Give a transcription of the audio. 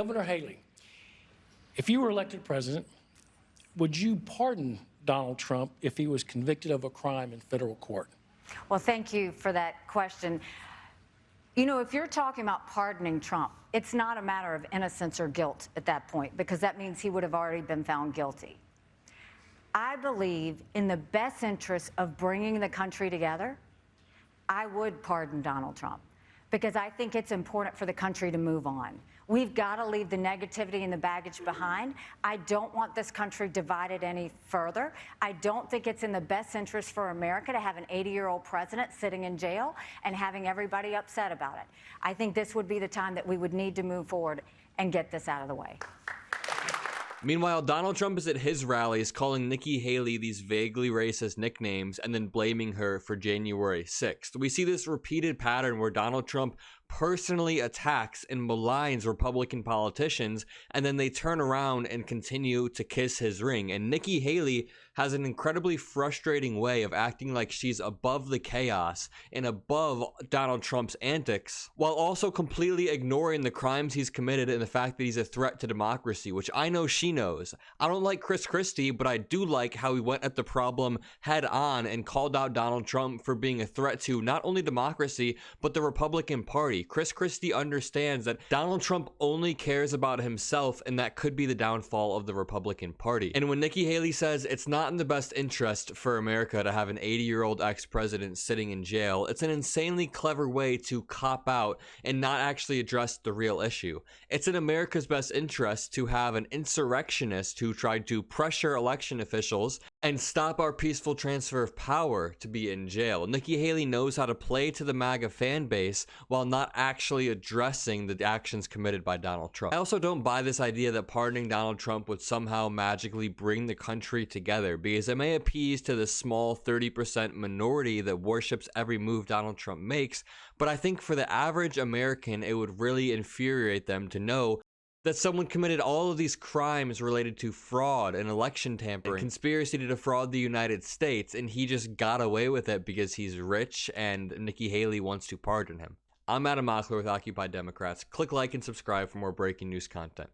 Governor Haley, if you were elected president, would you pardon Donald Trump if he was convicted of a crime in federal court? Well, thank you for that question. You know, if you're talking about pardoning Trump, it's not a matter of innocence or guilt at that point, because that means he would have already been found guilty. I believe in the best interest of bringing the country together, I would pardon Donald Trump, because I think it's important for the country to move on. We've got to leave the negativity and the baggage behind. I don't want this country divided any further. I don't think it's in the best interest for America to have an 80-year-old president sitting in jail and having everybody upset about it. I think this would be the time that we would need to move forward and get this out of the way. Meanwhile, Donald Trump is at his rallies calling Nikki Haley these vaguely racist nicknames and then blaming her for January 6th. We see this repeated pattern where Donald Trump personally attacks and maligns Republican politicians, and then they turn around and continue to kiss his ring. And Nikki Haley has an incredibly frustrating way of acting like she's above the chaos and above Donald Trump's antics, while also completely ignoring the crimes he's committed and the fact that he's a threat to democracy, which I know she knows. I don't like Chris Christie, but I do like how he went at the problem head on and called out Donald Trump for being a threat to not only democracy, but the Republican Party. Chris Christie understands that Donald Trump only cares about himself, and that could be the downfall of the Republican Party. And when Nikki Haley says it's not in the best interest for America to have an 80-year-old ex-president sitting in jail, it's an insanely clever way to cop out and not actually address the real issue. It's in America's best interest to have an insurrectionist who tried to pressure election officials and stop our peaceful transfer of power to be in jail. Nikki Haley knows how to play to the MAGA fan base while not actually addressing the actions committed by Donald Trump. I also don't buy this idea that pardoning Donald Trump would somehow magically bring the country together, because it may appease to the small 30% minority that worships every move Donald Trump makes, but I think for the average American, it would really infuriate them to know that someone committed all of these crimes related to fraud and election tampering, and conspiracy to defraud the United States, and he just got away with it because he's rich and Nikki Haley wants to pardon him. I'm Adam Mossler with Occupy Democrats. Click like and subscribe for more breaking news content.